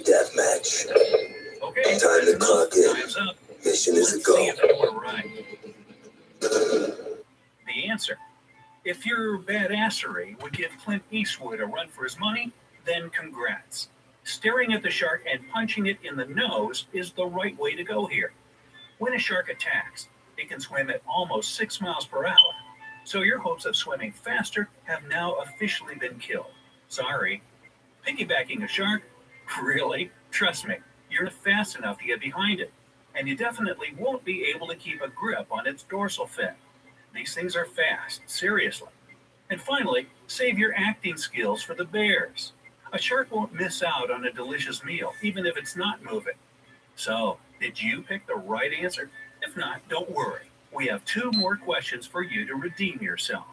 deathmatch. Okay, Time to clock in. Time's up. Mission is a Let's go. see if you were right. The answer. If your badassery would give Clint Eastwood a run for his money, then congrats. Staring at the shark and punching it in the nose is the right way to go here. When a shark attacks, it can swim at almost 6 miles per hour. So your hopes of swimming faster have now officially been killed. Sorry. Piggybacking a shark? Really? Trust me, you're not fast enough to get behind it. And you definitely won't be able to keep a grip on its dorsal fin. These things are fast, seriously. And finally, save your acting skills for the bears. A shark won't miss out on a delicious meal, even if it's not moving. So, did you pick the right answer? If not, don't worry. We have 2 more questions for you to redeem yourself.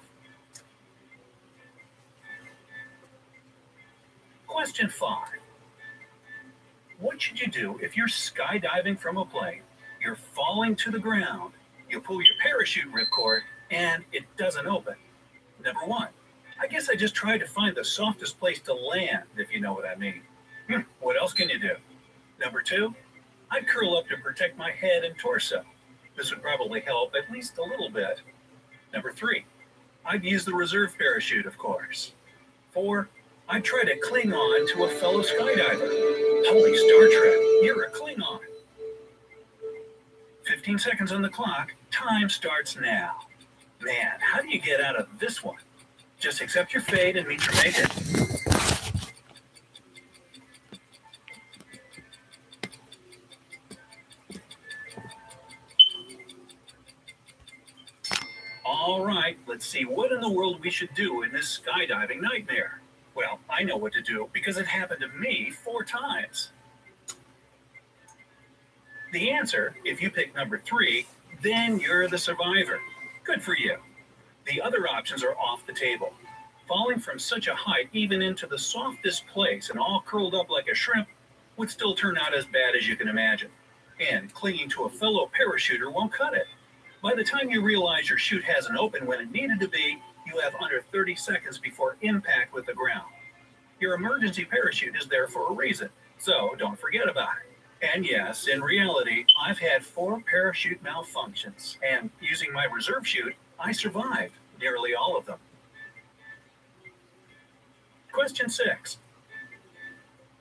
Question 5. What should you do if you're skydiving from a plane, you're falling to the ground, you pull your parachute ripcord, and it doesn't open? Number 1, I guess I just tried to find the softest place to land, if you know what I mean. What else can you do? Number 2, I'd curl up to protect my head and torso. This would probably help at least a little bit. Number 3, I'd use the reserve parachute, of course. 4, I'd try to cling on to a fellow skydiver. Holy Star Trek, you're a Klingon. 15 seconds on the clock. Time starts now. Man, how do you get out of this one? Just accept your fate and meet your maker. All right, let's see what in the world we should do in this skydiving nightmare. Well, I know what to do because it happened to me 4 times. The answer, if you pick number 3, then you're the survivor. Good for you. The other options are off the table. Falling from such a height, even into the softest place and all curled up like a shrimp, would still turn out as bad as you can imagine. And clinging to a fellow parachuter won't cut it. By the time you realize your chute hasn't opened when it needed to be, you have under 30 seconds before impact with the ground. Your emergency parachute is there for a reason, so don't forget about it. And yes, in reality, I've had 4 parachute malfunctions, and using my reserve chute, I survived nearly all of them. Question 6.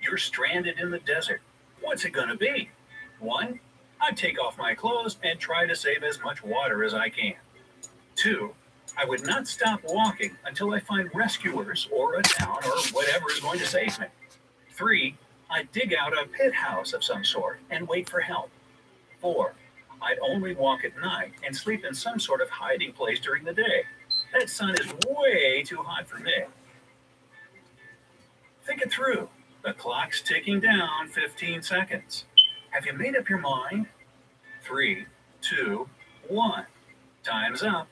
You're stranded in the desert. What's it gonna be? 1, I'd take off my clothes and try to save as much water as I can. 2, I would not stop walking until I find rescuers or a town or whatever is going to save me. 3, I'd dig out a pit house of some sort and wait for help. 4, I'd only walk at night and sleep in some sort of hiding place during the day. That sun is way too hot for me. Think it through. The clock's ticking down 15 seconds. Have you made up your mind? 3, 2, 1. Time's up.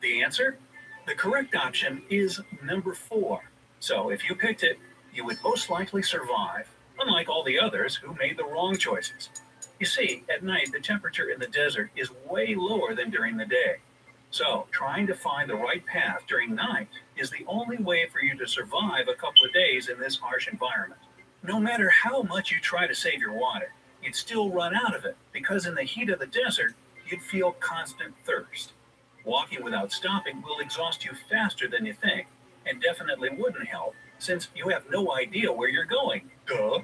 The answer? The correct option is number 4. So if you picked it, you would most likely survive, unlike all the others who made the wrong choices. You see, at night, the temperature in the desert is way lower than during the day. So trying to find the right path during night is the only way for you to survive a couple of days in this harsh environment. No matter how much you try to save your water, you'd still run out of it because in the heat of the desert, you'd feel constant thirst. Walking without stopping will exhaust you faster than you think, and definitely wouldn't help since you have no idea where you're going. Duh.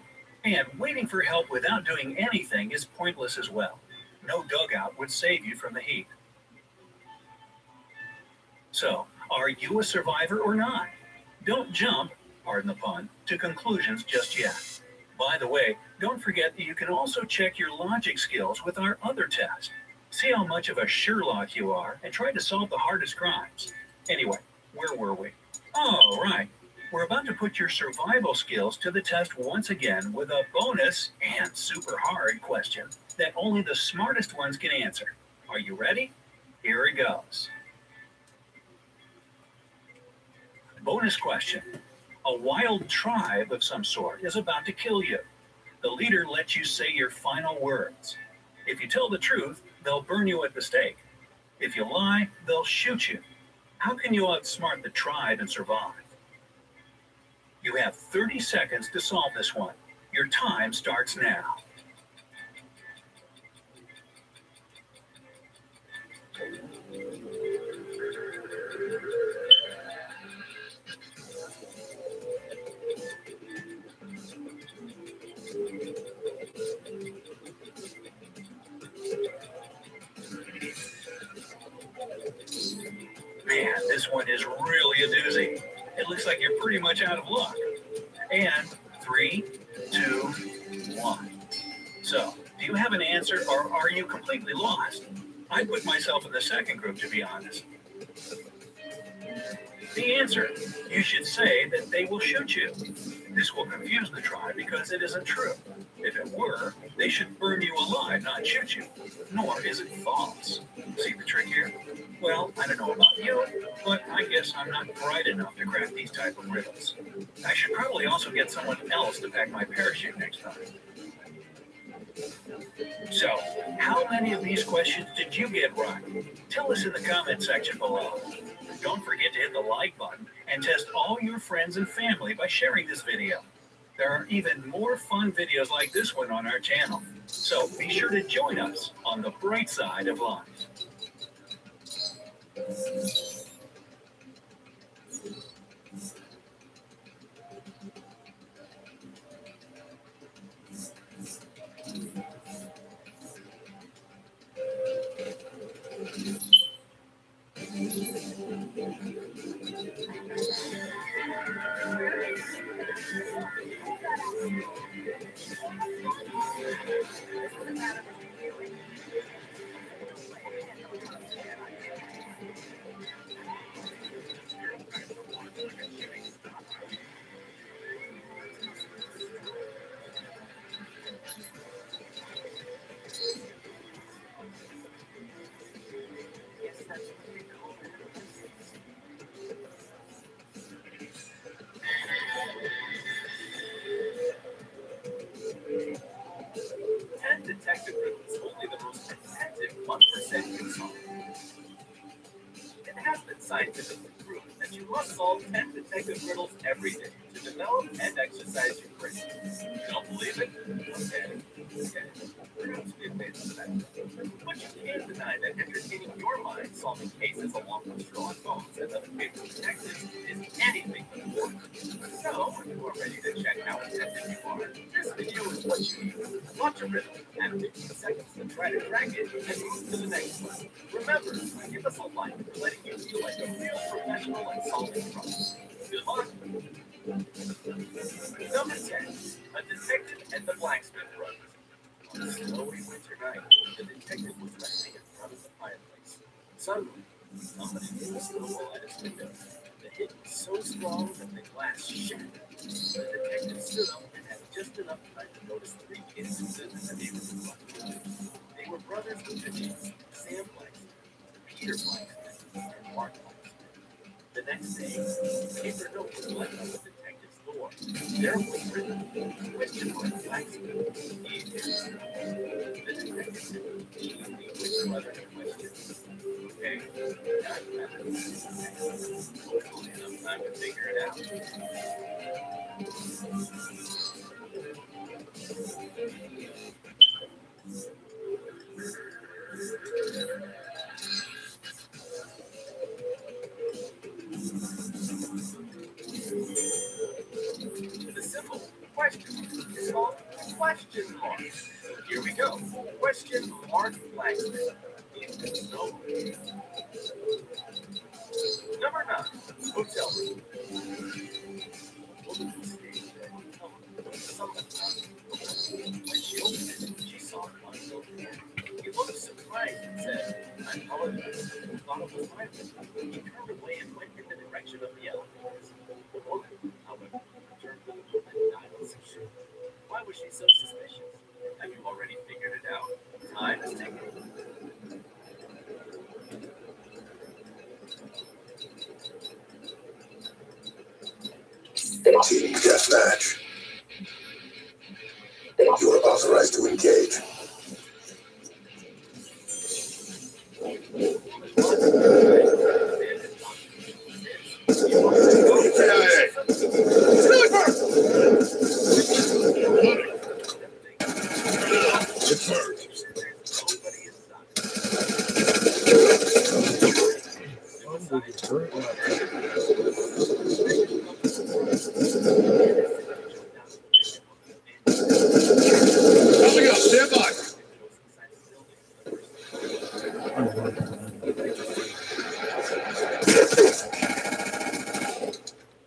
And waiting for help without doing anything is pointless as well. No dugout would save you from the heat. So, are you a survivor or not? Don't jump, pardon the pun, to conclusions just yet. By the way, don't forget that you can also check your logic skills with our other test. See how much of a Sherlock you are and try to solve the hardest crimes. Anyway, where were we? Oh, right. We're about to put your survival skills to the test once again with a bonus and super hard question that only the smartest ones can answer. Are you ready? Here it goes. Bonus question. A wild tribe of some sort is about to kill you. The leader lets you say your final words. If you tell the truth, they'll burn you at the stake. If you lie, they'll shoot you. How can you outsmart the tribe and survive? You have 30 seconds to solve this one. Your time starts now. Man, this one is really a doozy. It looks like you're pretty much out of luck. And 3, 2, 1. So, do you have an answer or are you completely lost? I put myself in the second group, to be honest. The answer, you should say that they will shoot you. This will confuse the tribe because it isn't true. If it were, they should burn you alive, not shoot you. Nor is it false. See the trick here? Well, I don't know about you, but I guess I'm not bright enough to crack these type of riddles. I should probably also get someone else to pack my parachute next time. So, how many of these questions did you get right? Tell us in the comment section below. Don't forget to hit the like button and test all your friends and family by sharing this video. There are even more fun videos like this one on our channel, so be sure to join us on the bright side of life. Detective is only the most attentive 1% can solve. It has been scientifically proven that you must solve 10 detective riddles every day to develop and exercise your brain. You don't believe it? Okay. Perhaps we advance to that. But you can't deny that entertaining your mind solving cases along with Sherlock Holmes and other favorite detectives is anything but important. So, when you are ready to check how attentive you are, this video is what you need. Watch a riddle, have 15 seconds to try to crack it, and move to the next one. Remember, give us a like for letting you feel like a real professional in solving problems. Good luck! Number 10. A detective and the blacksmith brothers. On a snowy winter night, the detective was resting in front of the fireplace. Suddenly, somebody threw a snowball at his window. The hit was so strong that the glass shattered. The detective stood up and had just enough time to notice 3 kids who lived in the neighborhood. They were brothers with the names Sam Blacksmith, Peter Blacksmith, and Mark Blacksmith. The next day, a paper note was left on the detective's door. There was written, "Question mark Blacksmith." The detective said, "Which brother in question?" Okay, that matters. Hopefully enough time to figure it out. The simple question is called question mark. So here we go. Question mark Blacksmith. Number 9. Hotel room. When she opened it, she saw an unknown man. He looked surprised and said, "I apologize. I thought it was my room." He turned away and went in the direction of the elevators. The woman, however, returned to the room and dialed 6. Why was she so suspicious? Have you already figured it out? Time is ticking. Team deathmatch. You are authorized to engage.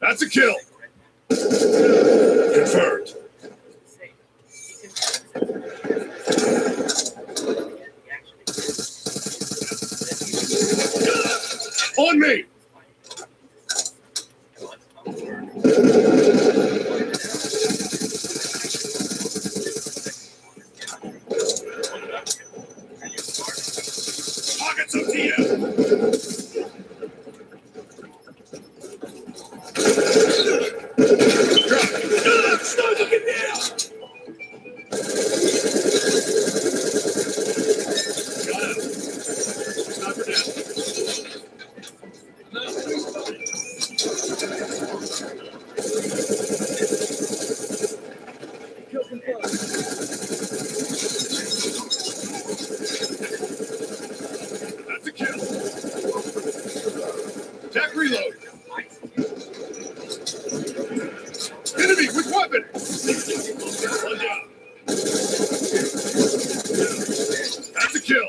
That's a kill. Confirmed. On me. Pockets of TM. Start looking now. Got him. Sniper down. Kill confirmed. That's a kill. Attack reload. Enemy with weapon. One down. That's a kill.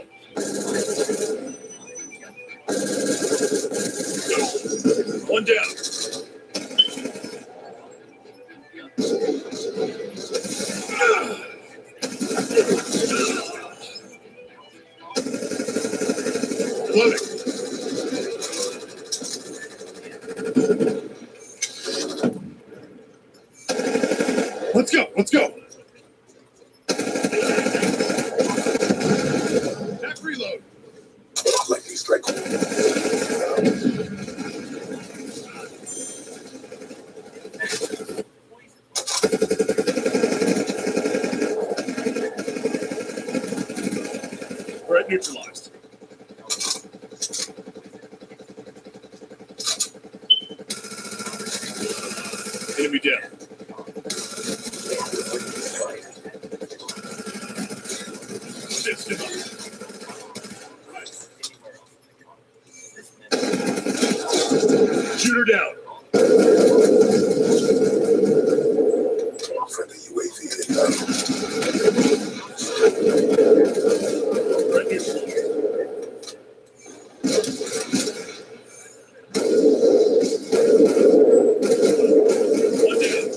One down. Loading. Let's go. Let's go. Attack reload. Lightning strike. Threat neutralized. Enemy down. Stitched him up. Shooter down. Friendly UAV inbound. Threat neutralized. One down.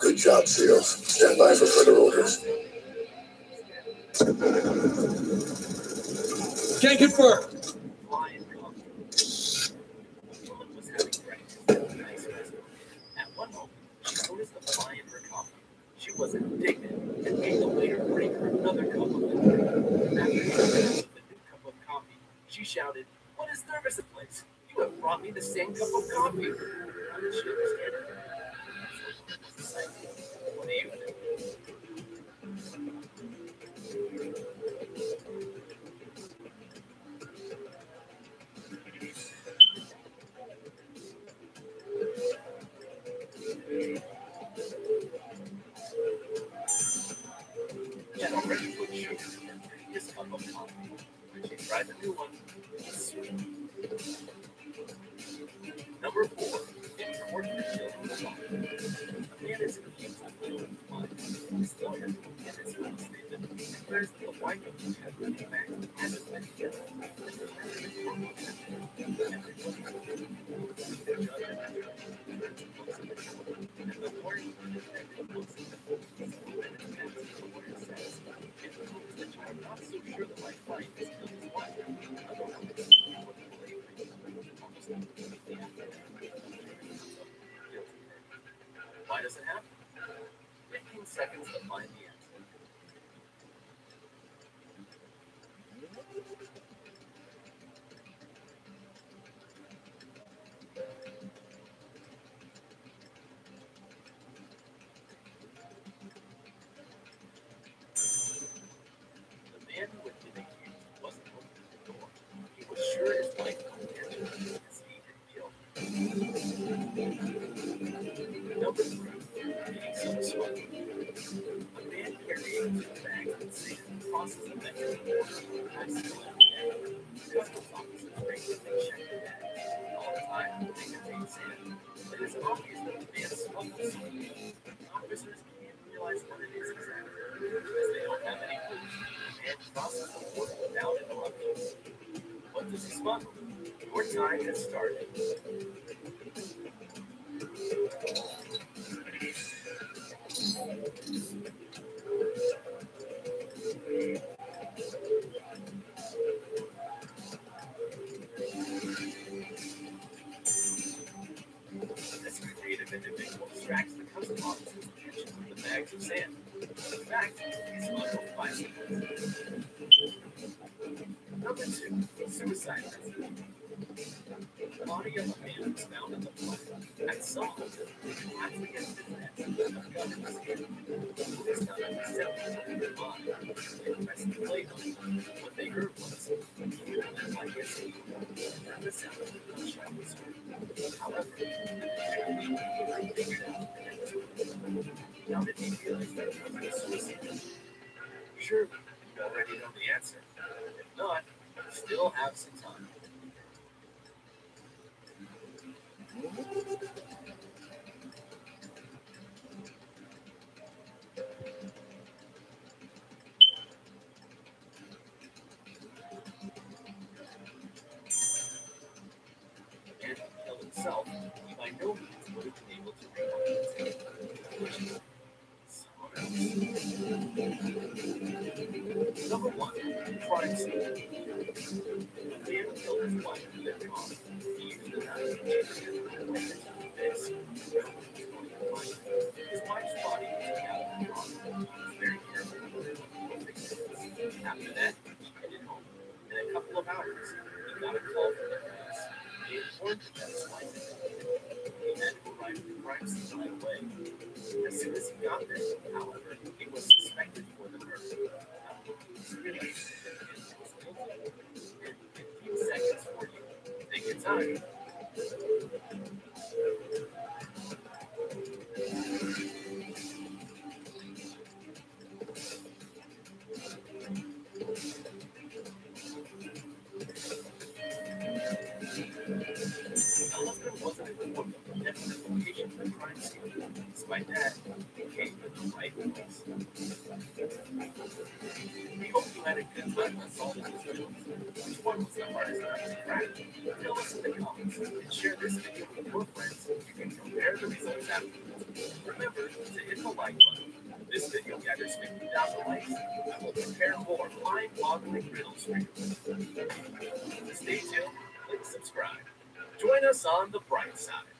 Good job, SEALs. Stand by for further orders. Can confirm. At one moment, she noticed the fly in her coffee. She was indignant and made the waiter bring her another cup of liquor. After she finished the new cup of coffee, she shouted, "What is service in place? You have brought me the same cup of coffee." How did she understand it? What do you think? She had already put sugar in her previous cup of coffee. When she tried the new one, it was sweet. Number 4. Important children. A man is confused with fun. His lawyer and his will statement declares that the wife of the man in fact hasn't been killed. And the lawyer looks at the says, it proves that I'm not so sure that my client is killed his wife. Why does it happen? seconds to find the answer. The man who had been accused wasn't opening the door. He was sure his wife would enter because he had killed her. Number 3. Getting some smoke. A man carrying 2 bags of sand crosses a Mexican border with Mexico and Canada. Customs officers regularly check the bags. All the time, they contain sand. It is obvious that the man smuggles something. Officers can't realize what it is exactly, as they don't have any proof, and crosses the border without interruptions. What does he smuggle? Your time has started. This creative individual distracts the customs officer's attention with the bags of sand. In fact, he smuggled bicycles. Number 2. Suicide risk. The body of a man was found in the flood. At some point, he collapsed against his neck with a gun in his hand. This time, he stepped into the body. They pressed the blade on him. What they heard was a clear and like hissing, and the sound of the gunshot was heard. However, the detective figured out that it was a woman. How did he realize that it was a suicide? Sure, you already know the answer. If not, you still have some time. And to kill himself, he by no means would have been able to rehabilitate someone else. Number 1. Crime scene. A man killed his wife and their mom. He used a knife to chase her with a weapon to the face. His wife's body was found in the car. He was very careful with her before fixing it. After that, he headed home. In a couple of hours, he got a call from the police. They informed him that his wife had been killed. He had to arrive at the crime scene right away. As soon as he got there, however, he was suspected for the murder. Police realized that he was guilty. In 15 seconds for you. Take your time. The husband wasn't informed of the definite location of the crime scene. Despite that, he came to the right place. We hope you had a good time solving these riddles. Which one was the hardest one to crack? Tell us in the comments and share this video with your friends so you can compare the results afterwards. Remember to hit the like button. This video gathers 50,000 likes. I will prepare more mind-boggling riddles for you. To stay tuned, click subscribe. Join us on the bright side.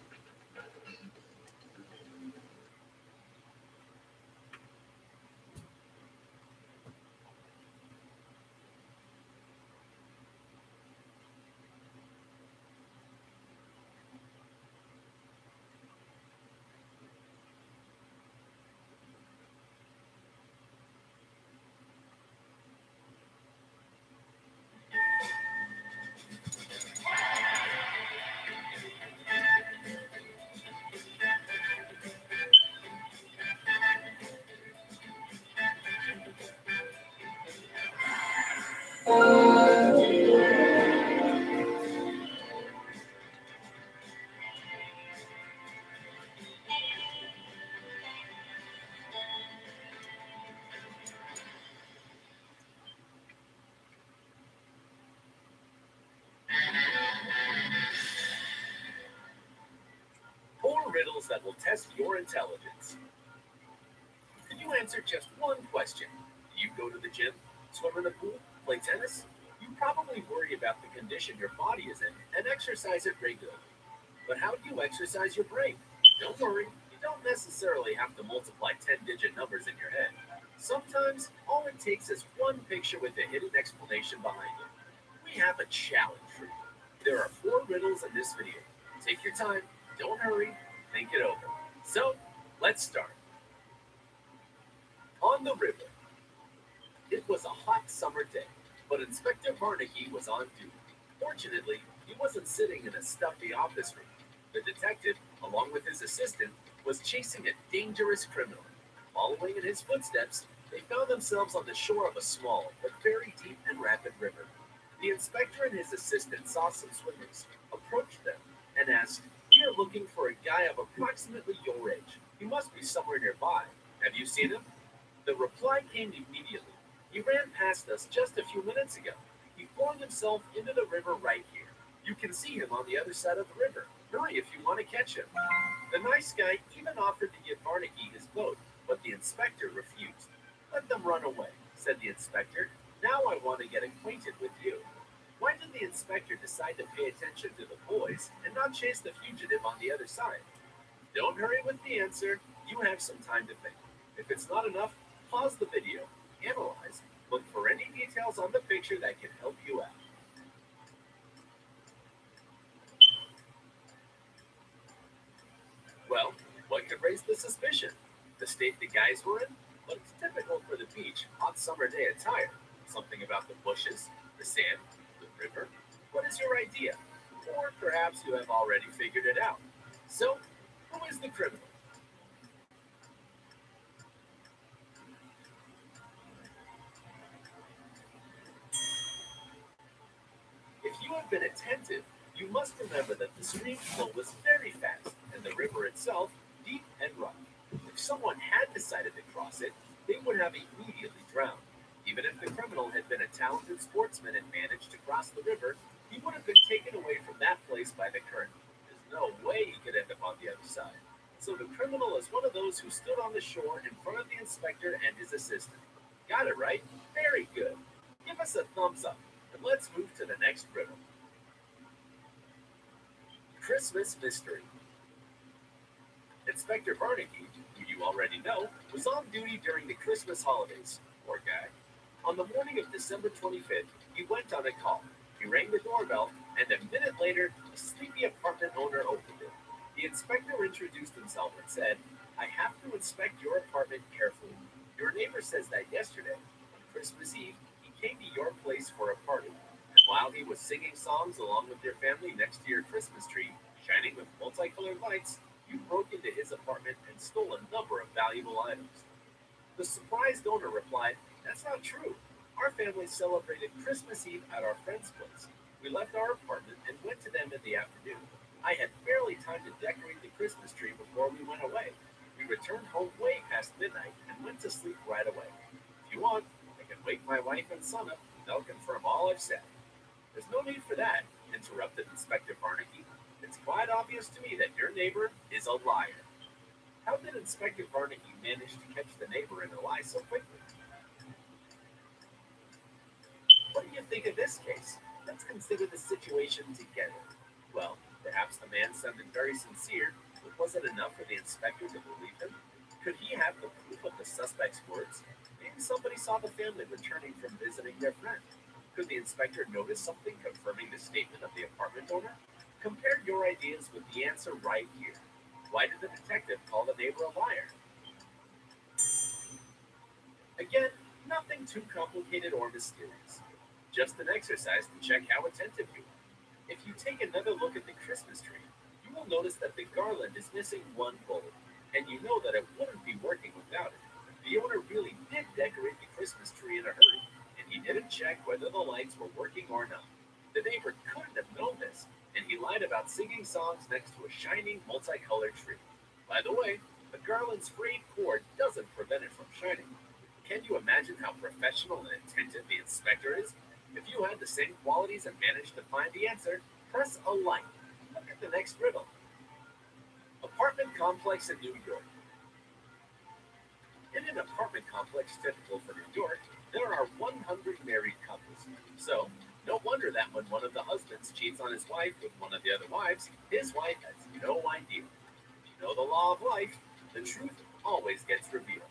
Riddles that will test your intelligence. Can you answer just one question? Do you go to the gym, swim in the pool, play tennis? You probably worry about the condition your body is in and exercise it regularly. But how do you exercise your brain? Don't worry, it don't necessarily have to multiply 10-digit numbers in your head. Sometimes, all it takes is one picture with a hidden explanation behind it. We have a challenge for you. There are 4 riddles in this video. Take your time, don't hurry, think it over. So, let's start. On the river. It was a hot summer day, but Inspector Barnaky was on duty. Fortunately, he wasn't sitting in a stuffy office room. The detective, along with his assistant, was chasing a dangerous criminal. Following in his footsteps, they found themselves on the shore of a small but very deep and rapid river. The inspector and his assistant saw some swimmers, approached them, and asked, "We are looking for a guy of approximately your age. He must be somewhere nearby. Have you seen him?" The reply came immediately. "He ran past us just a few minutes ago. He flung himself into the river right here. You can see him on the other side of the river. Hurry if you want to catch him." The nice guy even offered to give Barnaky his boat, but the inspector refused. "Let them run away," said the inspector. "Now I want to get acquainted with you." Why did the inspector decide to pay attention to the boys and not chase the fugitive on the other side? Don't hurry with the answer. You have some time to think. If it's not enough, pause the video, analyze, look for any details on the picture that can help you out. Well, what could raise the suspicion? The state the guys were in? Looks typical for the beach, hot summer day attire. Something about the bushes, the sand, the river. What is your idea? Or perhaps you have already figured it out. So, who is the criminal? If you have been attentive, you must remember that the stream flow was very fast, and the river itself deep and rough. If someone had decided to cross it, they would have immediately drowned. Even if the criminal had been a talented sportsman and managed to cross the river, he would have been taken away from that place by the current. There's no way he could end up on the other side. So the criminal is one of those who stood on the shore in front of the inspector and his assistant. Got it right? Very good. Give us a thumbs up, and let's move to the next riddle. Christmas mystery. Inspector Barnaky, who you already know, was on duty during the Christmas holidays. Poor guy. On the morning of December 25th, he went on a call. He rang the doorbell, and a minute later, a sleepy apartment owner opened it. The inspector introduced himself and said, "I have to inspect your apartment carefully. Your neighbor says that yesterday, on Christmas Eve, he came to your place for a party. And while he was singing songs along with your family next to your Christmas tree, shining with multicolored lights, you broke into his apartment and stole a number of valuable items." The surprised owner replied, "That's not true. Our family celebrated Christmas Eve at our friend's place. We left our apartment and went to them in the afternoon. I had barely time to decorate the Christmas tree before we went away. We returned home way past midnight and went to sleep right away. If you want, I can wake my wife and son up. They'll confirm all I've said." "There's no need for that," interrupted Inspector Barnaky. "It's quite obvious to me that your neighbor is a liar." How did Inspector Barnaky manage to catch the neighbor in a lie so quickly? What do you think of this case? Let's consider the situation together. Well, perhaps the man sounded very sincere, but was it enough for the inspector to believe him? Could he have the proof of the suspect's words? Maybe somebody saw the family returning from visiting their friend. Could the inspector notice something confirming the statement of the apartment owner? Compare your ideas with the answer right here. Why did the detective call the neighbor a liar? Again, nothing too complicated or mysterious. Just an exercise to check how attentive you are. If you take another look at the Christmas tree, you will notice that the garland is missing one bulb, and you know that it wouldn't be working without it. The owner really did decorate the Christmas tree in a hurry, and he didn't check whether the lights were working or not. The neighbor couldn't have known this, and he lied about singing songs next to a shining, multicolored tree. By the way, the garland's frayed cord doesn't prevent it from shining. Can you imagine how professional and attentive the inspector is? If you had the same qualities and managed to find the answer, press a like. Look at the next riddle. Apartment complex in New York. In an apartment complex typical for New York, there are 100 married couples. So, no wonder that when one of the husbands cheats on his wife with one of the other wives, his wife has no idea. If you know the law of life, the truth always gets revealed.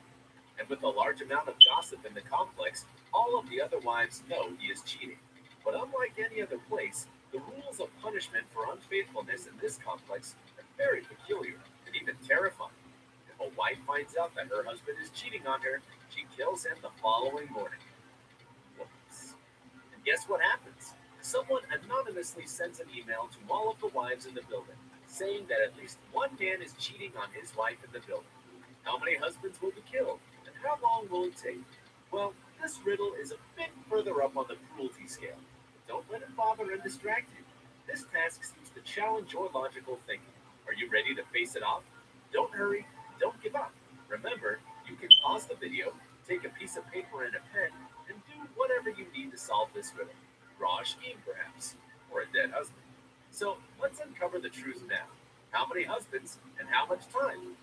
And with a large amount of gossip in the complex, all of the other wives know he is cheating. But unlike any other place, the rules of punishment for unfaithfulness in this complex are very peculiar and even terrifying. If a wife finds out that her husband is cheating on her, she kills him the following morning. Whoops. And guess what happens? Someone anonymously sends an email to all of the wives in the building, saying that at least one man is cheating on his wife in the building. How many husbands will be killed, and how long will it take? Well, this riddle is a bit further up on the cruelty scale. But don't let it bother and distract you. This task seems to challenge your logical thinking. Are you ready to face it off? Don't hurry, don't give up. Remember, you can pause the video, take a piece of paper and a pen, and do whatever you need to solve this riddle. Draw a scheme, perhaps, or a dead husband. So let's uncover the truth now. How many husbands and how much time?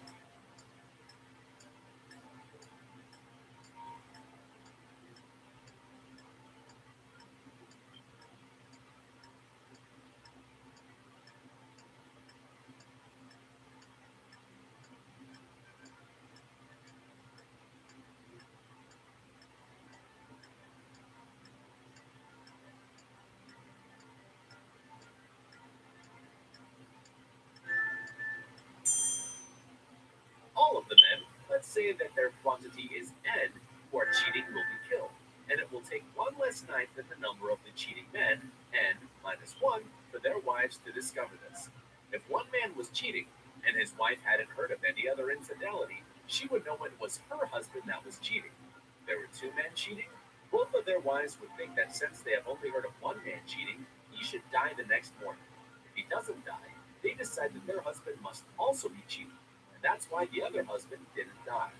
All of the men, let's say that their quantity is n, who are cheating will be killed, and it will take one less night than the number of the cheating men, n minus 1, for their wives to discover this. If one man was cheating, and his wife hadn't heard of any other infidelity, she would know it was her husband that was cheating. If there were two men cheating, both of their wives would think that since they have only heard of one man cheating, he should die the next morning. If he doesn't die, they decide that their husband must also be cheating. That's why the other husband didn't die.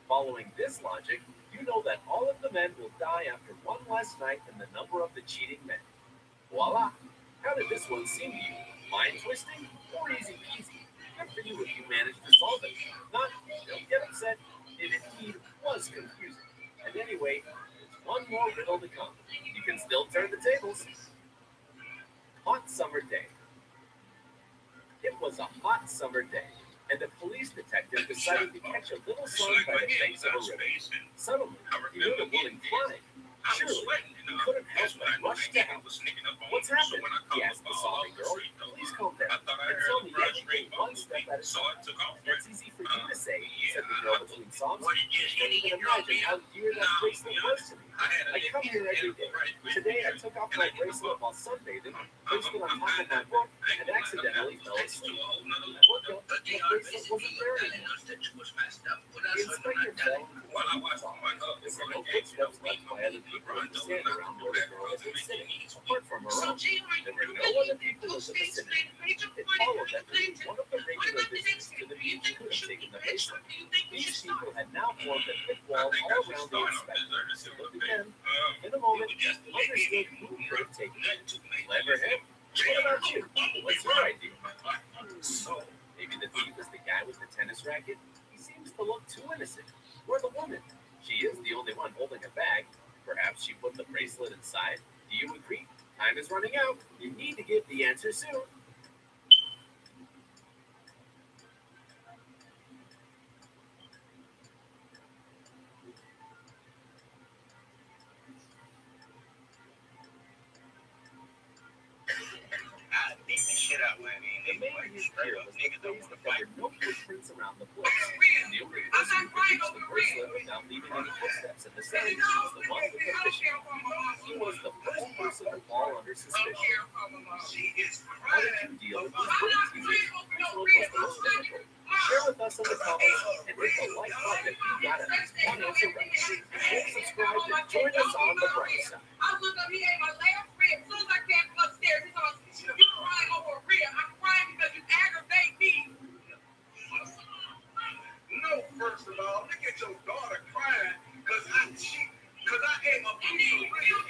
Following this logic, you know that all of the men will die after one less night than the number of the cheating men. Voila! How did this one seem to you? Mind twisting or easy peasy? Good for you if you managed to solve it. If not, don't get upset. It indeed was confusing. And anyway, there's one more riddle to come. You can still turn the tables. Hot summer day. It was a hot summer day, and the police detective decided to catch a little son by the banks of a river. Suddenly, he heard a woman crying. Surely, he couldn't help but rush to help. "What's happened?" he asked the sobbing girl. "Please calm down and tell me everything one step at a time." "That's easy for you to say," said the girl between sobs. "You can't even imagine how dear that bracelet was to me. I come here every day. Today I took off my bracelet while sunbathing, placed it on top of my book, and accidentally fell asleep. I woke up, and the bracelet wasn't there anymore." The inspector fell into a thought. There were no footsteps left by other people in the sand around where the girl had been sitting, apart from her own. There were no other people in the vicinity. It followed that maybe one of the regular visitors to the beach could have taken the bracelet. These people had now formed a thick wall all around the inspector. He looked again, in a moment, understood who could have taken it. Clever him. What about you? What's your idea? Maybe the thief is the guy with the tennis racket? He seems to look too innocent. Or the woman. She is the only one holding a bag. Perhaps she put the bracelet inside. Do you agree? Time is running out. You need to give the answer soon. The main use here was the phrase that there were no footprints around the place. And the only person who could reach the bracelet without leaving any footsteps in the sand was the one with the fishing. He was the first person to fall under suspicion. How did you deal with this brain teaser? Which one was the most difficult? Share with us in the comments and hit the like button if you got at least one answer right. And hit subscribe and join us on the bright side. I look up, he ate my last rib. As soon as I came upstairs, he's on, "You crying over a rib. I'm crying because you aggravate me." No, first of all, look at your daughter crying because I ate a piece of rib.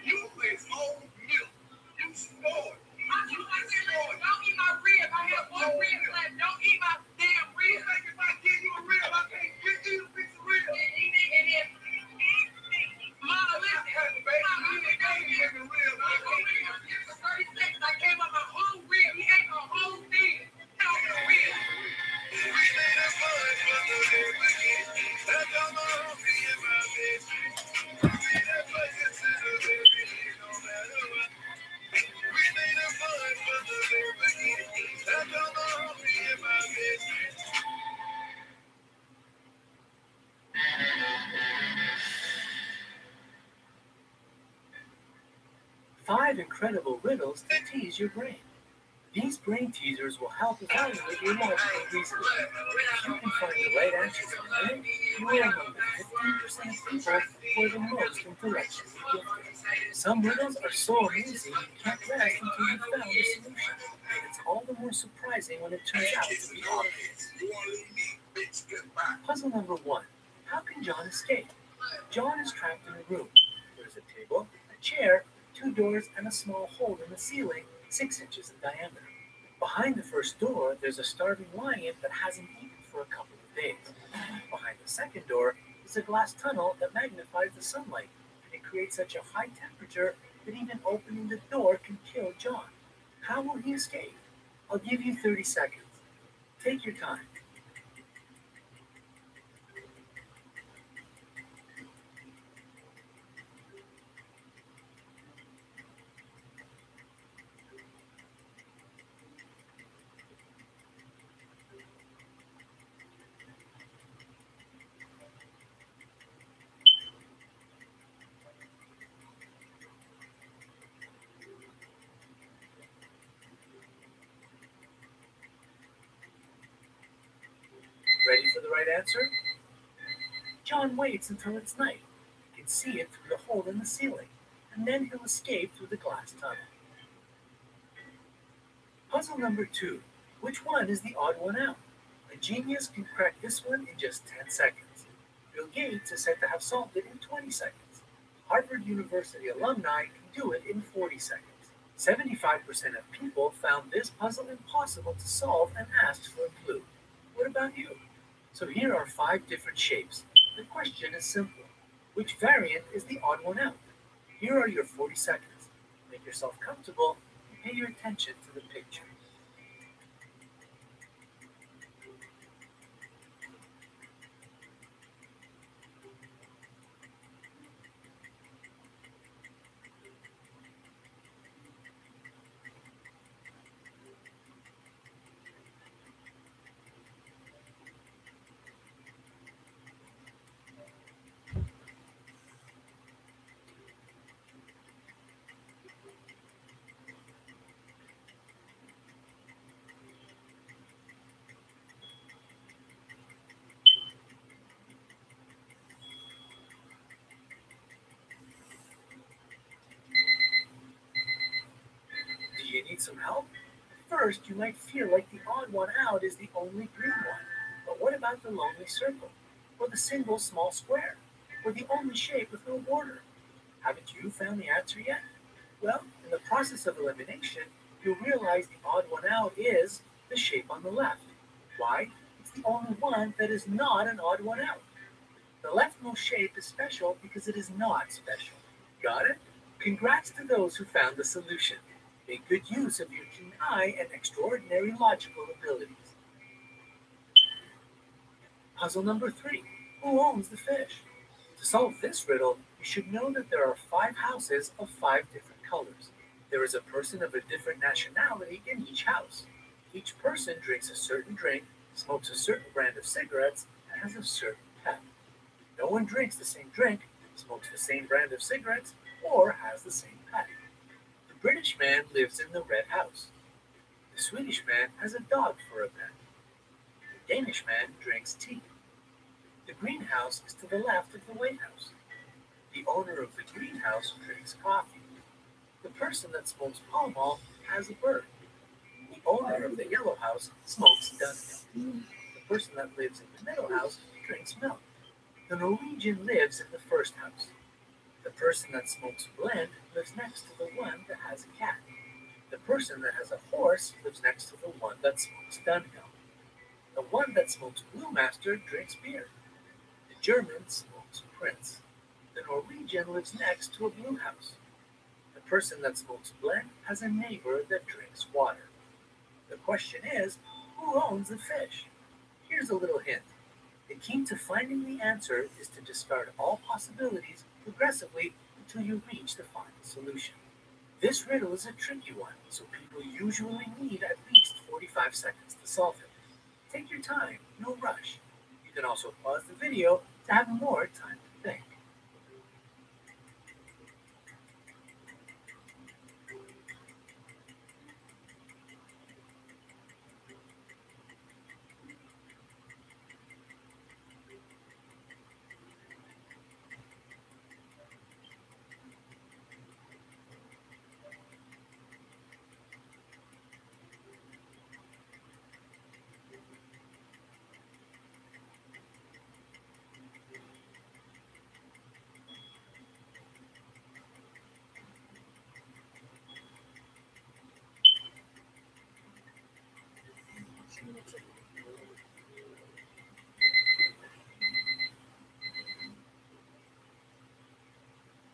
You is old milk. You spoiled. Don't eat my rib. I have one rib left. Don't eat my damn rib. If I give you a rib, I can't give you a piece of rib. And then 5 incredible riddles to tease your brain. These brain teasers will help evaluate your logical reasoning. If you can find the right answers in a minute, you are among the 15% of people who are the most intellectually gifted. Some riddles are so amazing you can't rest until you've found the solution. And it's all the more surprising when it turns out to be obvious. Puzzle number 1. How can John escape? John is trapped in a room. There's a table, a chair, 2 doors, and a small hole in the ceiling 6 inches in diameter. Behind the first door, there's a starving lion that hasn't eaten for a couple of days. Behind the second door is a glass tunnel that magnifies the sunlight, and it creates such a high temperature that even opening the door can kill John. How will he escape? I'll give you 30 seconds. Take your time. Ready for the right answer? John waits until it's night. He can see it through the hole in the ceiling, and then he'll escape through the glass tunnel. Puzzle number 2. Which one is the odd one out? A genius can crack this one in just 10 seconds. Bill Gates is said to have solved it in 20 seconds. Harvard University alumni can do it in 40 seconds. 75% of people found this puzzle impossible to solve and asked for a clue. What about you? So here are 5 different shapes. The question is simple. Which variant is the odd one out? Here are your 40 seconds. Make yourself comfortable and pay your attention to the picture. Do you need some help? First, you might feel like the odd one out is the only green one. But what about the lonely circle? Or the single small square? Or the only shape with no border? Haven't you found the answer yet? Well, in the process of elimination, you'll realize the odd one out is the shape on the left. Why? It's the only one that is not an odd one out. The leftmost shape is special because it is not special. Got it? Congrats to those who found the solution. Make good use of your keen eye and extraordinary logical abilities. Puzzle number 3. Who owns the fish? To solve this riddle, you should know that there are 5 houses of 5 different colors. There is a person of a different nationality in each house. Each person drinks a certain drink, smokes a certain brand of cigarettes, and has a certain pet. No one drinks the same drink, smokes the same brand of cigarettes, or has the same pet. The British man lives in the red house. The Swedish man has a dog for a pet. The Danish man drinks tea. The greenhouse is to the left of the White House. The owner of the greenhouse drinks coffee. The person that smokes Pall Mall has a bird. The owner of the yellow house smokes Dunhill. The person that lives in the middle house drinks milk. The Norwegian lives in the first house. The person that smokes blend lives next to the one that has a cat. The person that has a horse lives next to the one that smokes Dunhill. The one that smokes Blue Master drinks beer. The German smokes Prince. The Norwegian lives next to a blue house. The person that smokes blend has a neighbor that drinks water. The question is, who owns the fish? Here's a little hint. The key to finding the answer is to discard all possibilities progressively until you reach the final solution. This riddle is a tricky one, so people usually need at least 45 seconds to solve it. Take your time, no rush. You can also pause the video to have more time to think.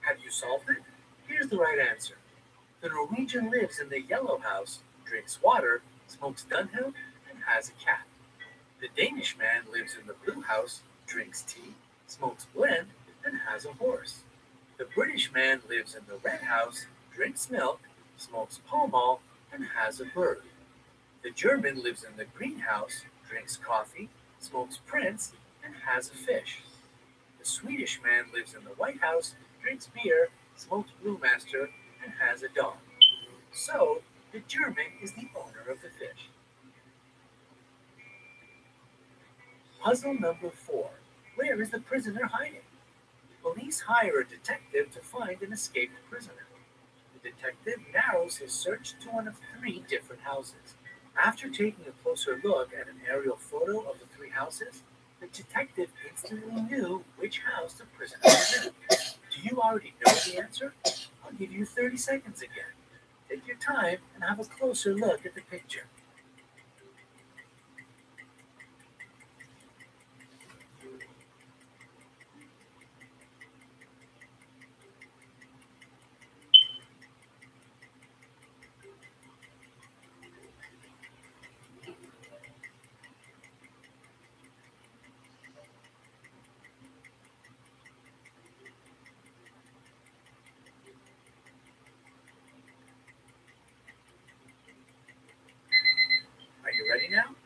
Have you solved it? Here's the right answer. The Norwegian lives in the yellow house, drinks water, smokes Dunhill, and has a cat. The Danish man lives in the blue house, drinks tea, smokes blend, and has a horse. The British man lives in the red house, drinks milk, smokes Pall Mall, and has a bird. The German lives in the greenhouse, drinks coffee, smokes Prince, and has a fish. The Swedish man lives in the White House, drinks beer, smokes Brewmaster, and has a dog. So, the German is the owner of the fish. Puzzle number 4. Where is the prisoner hiding? Police hire a detective to find an escaped prisoner. The detective narrows his search to one of 3 different houses. After taking a closer look at an aerial photo of the 3 houses, the detective instantly knew which house the prisoner was in. Do you already know the answer? I'll give you 30 seconds again. Take your time and have a closer look at the picture. Are you ready now?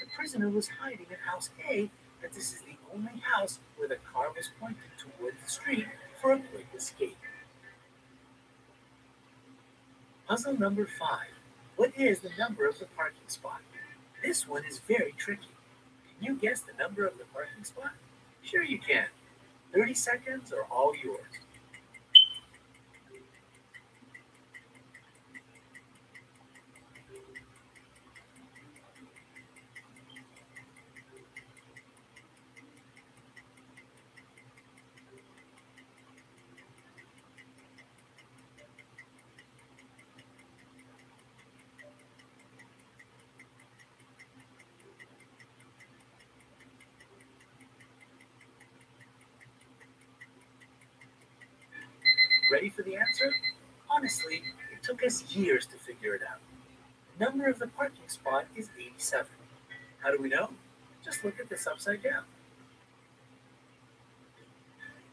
The prisoner was hiding in house A, and this is the only house where the car was pointed toward the street for a quick escape. Puzzle number 5. What is the number of the parking spot? This one is very tricky. Can you guess the number of the parking spot? Sure you can. 30 seconds are all yours. Ready for the answer? Honestly, it took us years to figure it out. The number of the parking spot is 87. How do we know? Just look at this upside down.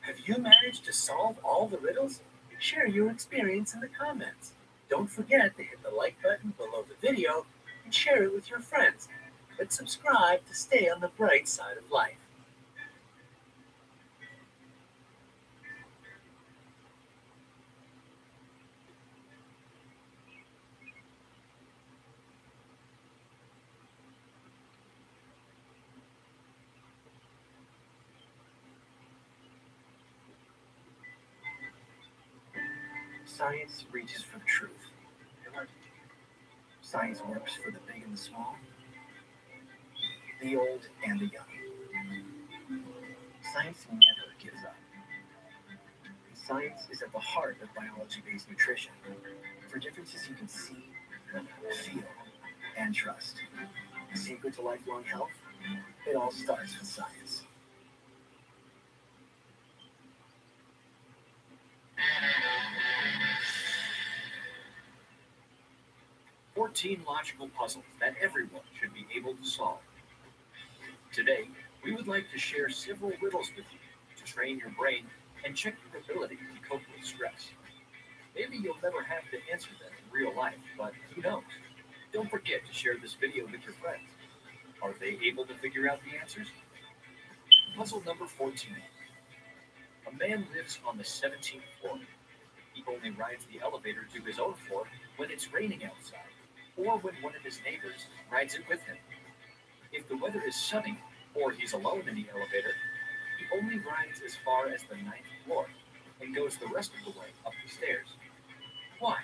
Have you managed to solve all the riddles? Share your experience in the comments. Don't forget to hit the like button below the video and share it with your friends. Click subscribe to stay on the bright side of life. Science reaches for the truth. Science works for the big and the small, the old and the young. Science never gives up. Science is at the heart of biology-based nutrition. For differences you can see, feel, and trust. The secret to lifelong health? It all starts with science. "14 logical puzzles that everyone should be able to solve." Today, we would like to share several riddles with you to train your brain and check your ability to cope with stress. Maybe you'll never have to answer them in real life, but who knows? Don't forget to share this video with your friends. Are they able to figure out the answers? Puzzle number 14. A man lives on the 17th floor. He only rides the elevator to his own floor when it's raining outside, or when one of his neighbors rides it with him. If the weather is sunny, or he's alone in the elevator, he only rides as far as the 9th floor and goes the rest of the way up the stairs. Why?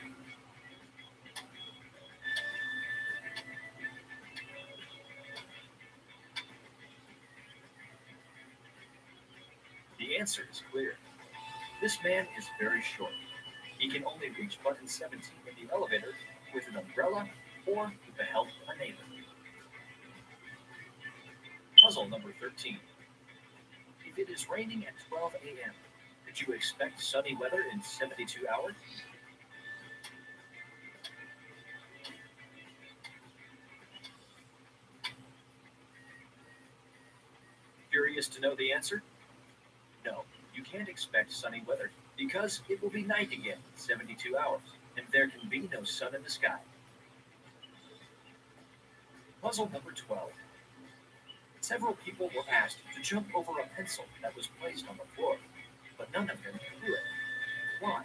The answer is clear. This man is very short. He can only reach button 17 in the elevator with an umbrella or with the help of a neighbor. Puzzle number 13. If it is raining at 12 a.m., did you expect sunny weather in 72 hours? Curious to know the answer? No, you can't expect sunny weather because it will be night again in 72 hours, and there can be no sun in the sky. Puzzle number 12. Several people were asked to jump over a pencil that was placed on the floor, but none of them could do it. Why?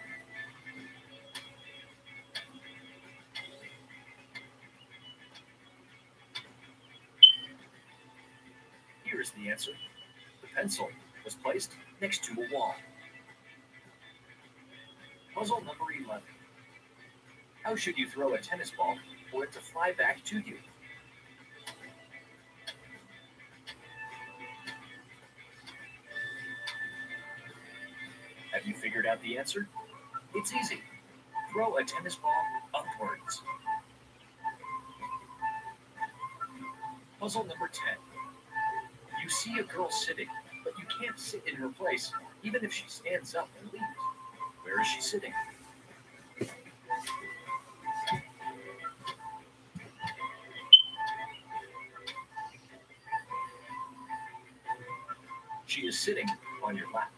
Here is the answer. The pencil was placed next to a wall. Puzzle number 11. How should you throw a tennis ball for it to fly back to you? Have you figured out the answer? It's easy. Throw a tennis ball upwards. Puzzle number 10. You see a girl sitting, but you can't sit in her place, even if she stands up and leaves. Where is she sitting? She is sitting on your lap.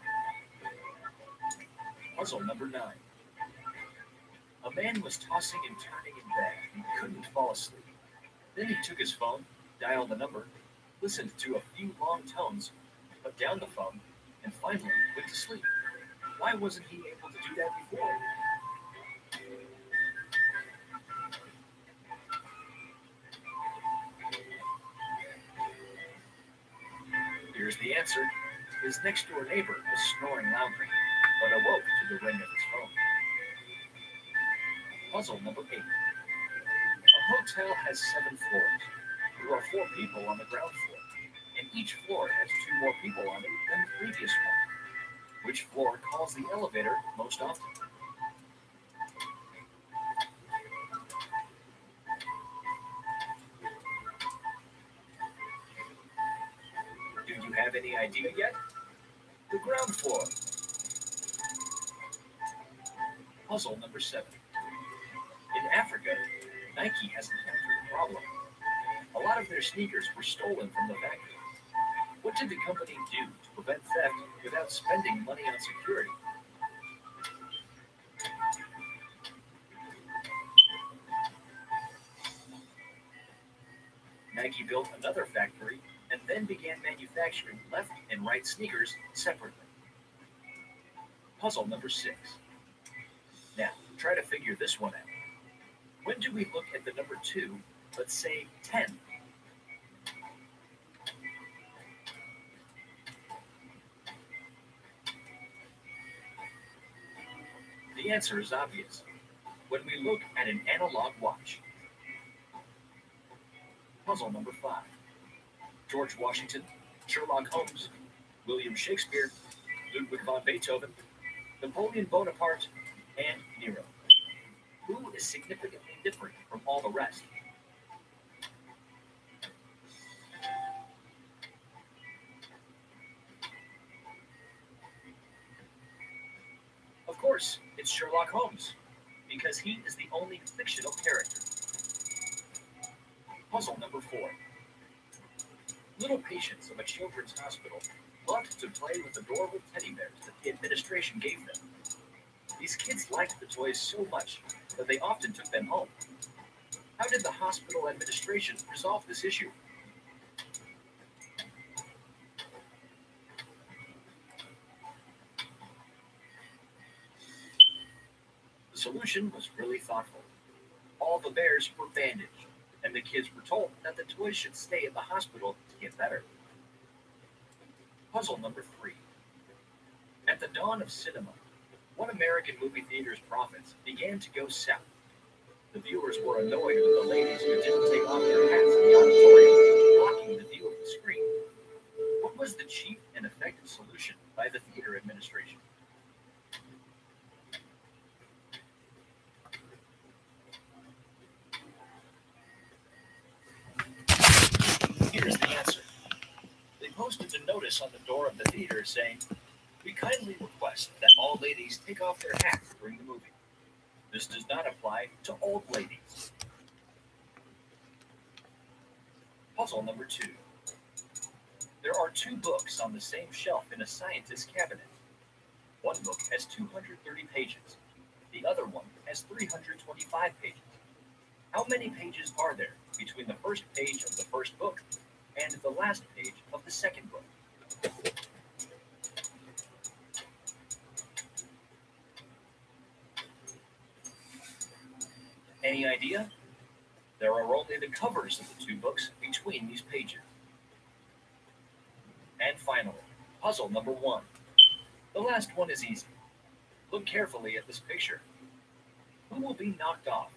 Puzzle number 9. A man was tossing and turning in bed and couldn't fall asleep. Then he took his phone, dialed the number, listened to a few long tones, put down the phone, and finally went to sleep. Why wasn't he able to do that before? Here's the answer. His next-door neighbor was snoring loudly, but awoke to the ring of his phone. Puzzle number 8. A hotel has 7 floors. There are 4 people on the ground floor, and each floor has 2 more people on it than the previous one. Which floor calls the elevator most often? Do you have any idea yet? The ground floor. Puzzle number 7. In Africa, Nike has encountered a problem. A lot of their sneakers were stolen from the factory. What did the company do to prevent theft without spending money on security? Nike built another factory and then began manufacturing left and right sneakers separately. Puzzle number 6. Now, try to figure this one out. When do we look at the number 2, let's say 10? The answer is obvious. When we look at an analog watch. Puzzle number 5. George Washington, Sherlock Holmes, William Shakespeare, Ludwig von Beethoven, Napoleon Bonaparte, and Nero. Who is significantly different from all the rest? Of course, it's Sherlock Holmes, because he is the only fictional character. Puzzle number 4. Little patients of a children's hospital loved to play with adorable teddy bears that the administration gave them. These kids liked the toys so much that they often took them home. How did the hospital administration resolve this issue? The solution was really thoughtful. All the bears were bandaged, and the kids were told that the toys should stay at the hospital to get better. Puzzle number 3. At the dawn of cinema, one American movie theater's profits began to go south. The viewers were annoyed with the ladies who didn't take off their hats in the auditorium, blocking the view of the screen. What was the cheap and effective solution by the theater administration? Here's the answer. notice on the door of the theater saying, "We kindly request that all ladies take off their hats during the movie. This does not apply to old ladies." Puzzle number 2. There are 2 books on the same shelf in a scientist's cabinet. One book has 230 pages. The other one has 325 pages. How many pages are there between the first page of the first book and the last page of the second book? Any idea? There are only the covers of the 2 books between these pages. And finally, puzzle number 1. The last one is easy. Look carefully at this picture. Who will be knocked off?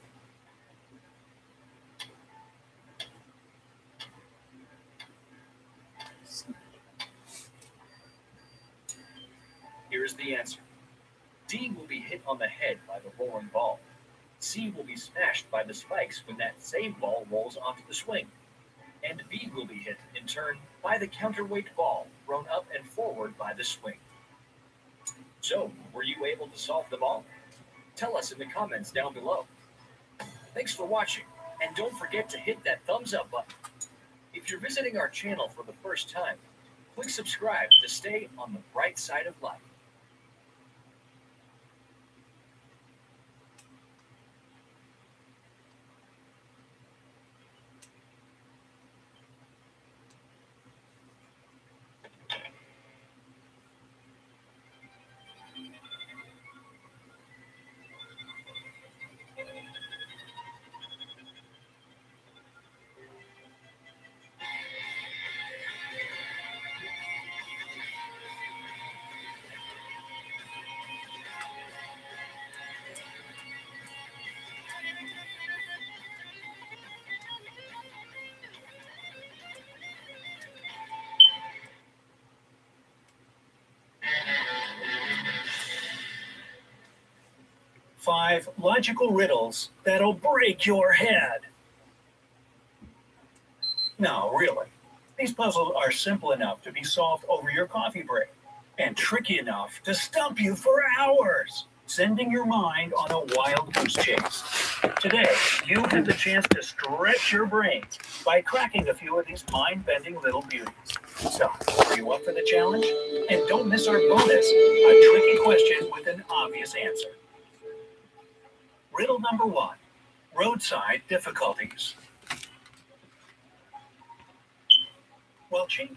Here is the answer. D will be hit on the head by the rolling ball. C will be smashed by the spikes when that same ball rolls onto the swing. And B will be hit, in turn, by the counterweight ball thrown up and forward by the swing. So, were you able to solve them all? Tell us in the comments down below. Thanks for watching, and don't forget to hit that thumbs up button. If you're visiting our channel for the first time, click subscribe to stay on the bright side of life. Five logical riddles that'll break your head. No, really. These puzzles are simple enough to be solved over your coffee break, and tricky enough to stump you for hours, sending your mind on a wild goose chase. Today, you have the chance to stretch your brains by cracking a few of these mind-bending little beauties. So, are you up for the challenge? And don't miss our bonus, a tricky question with an obvious answer. Riddle number 1, roadside difficulties. Well, Chief,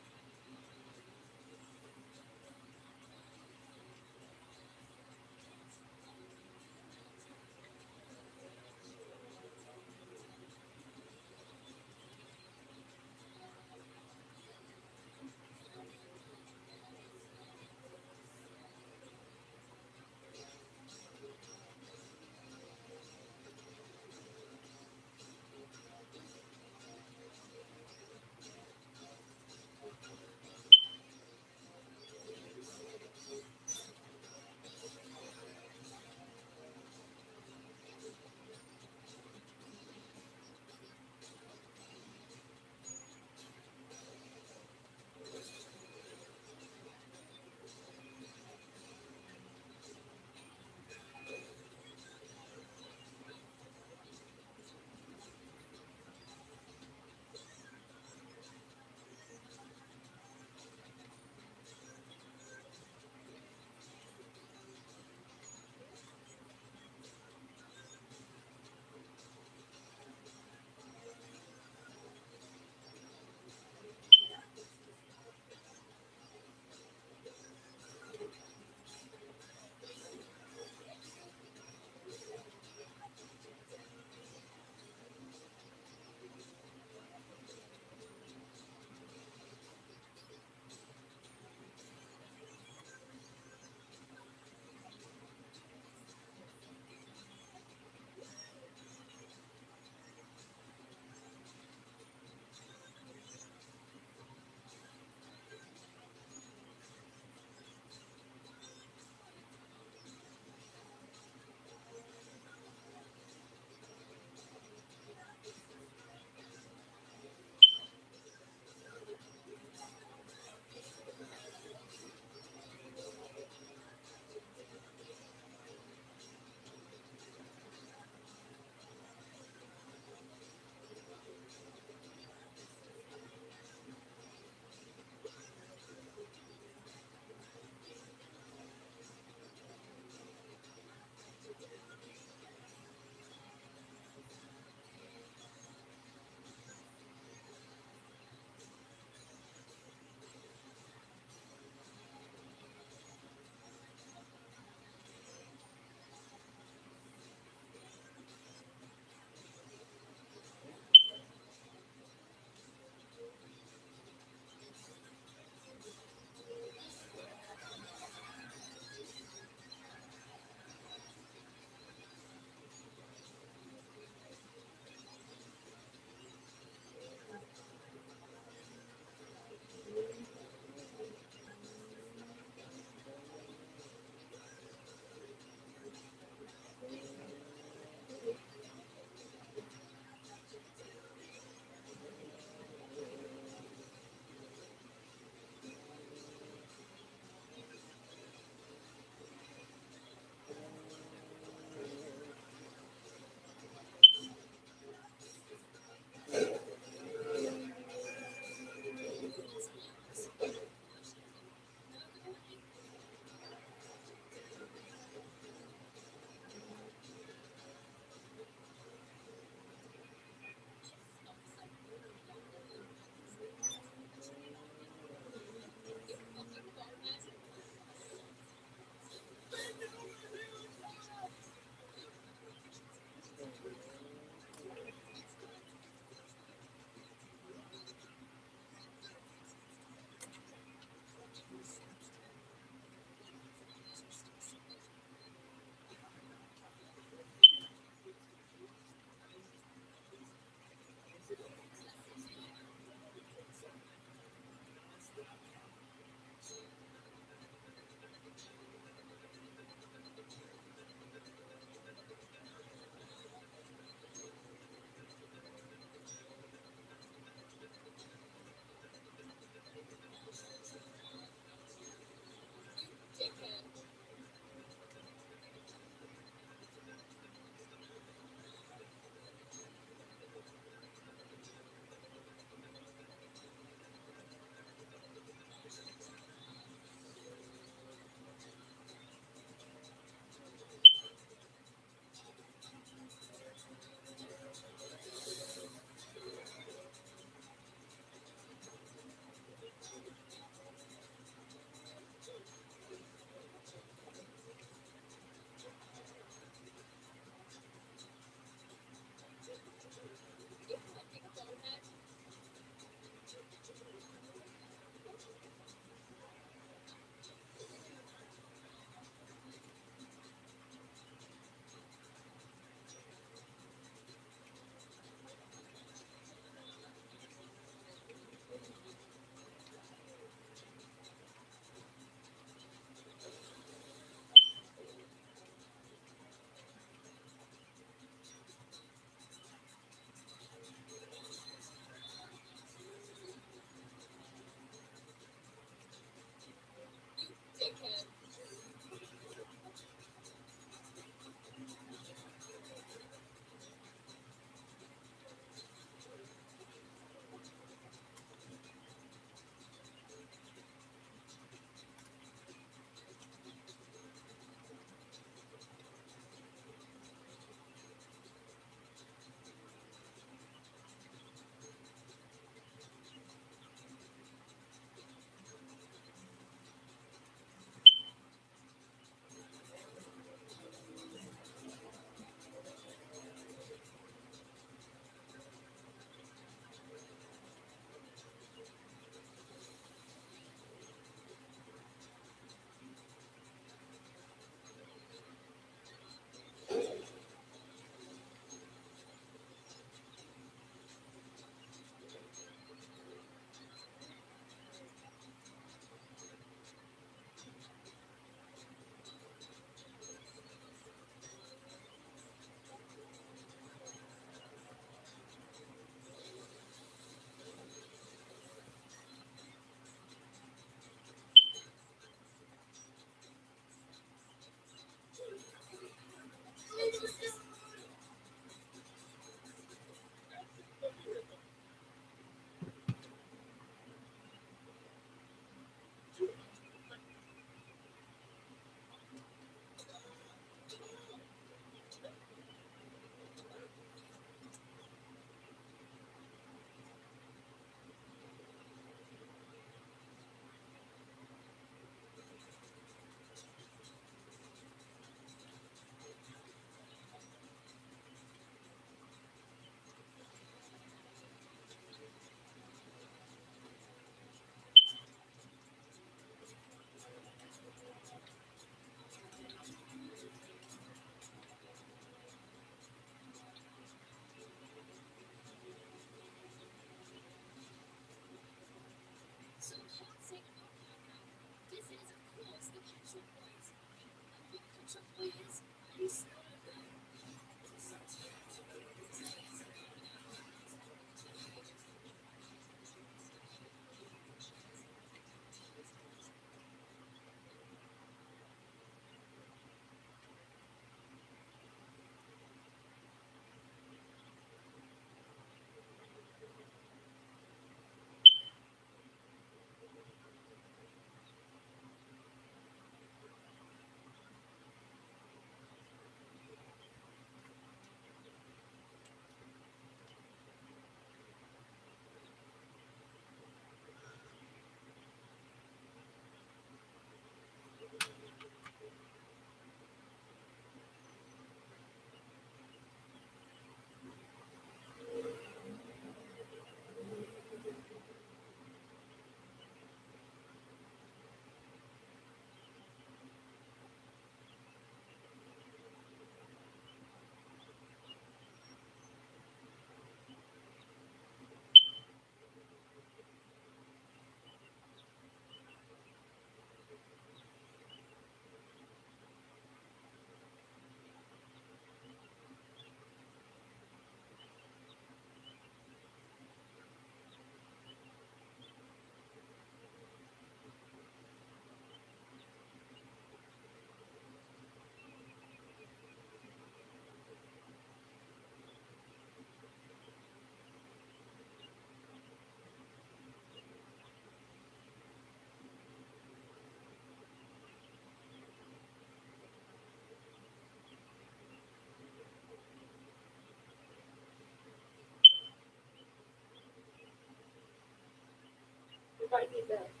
might need that.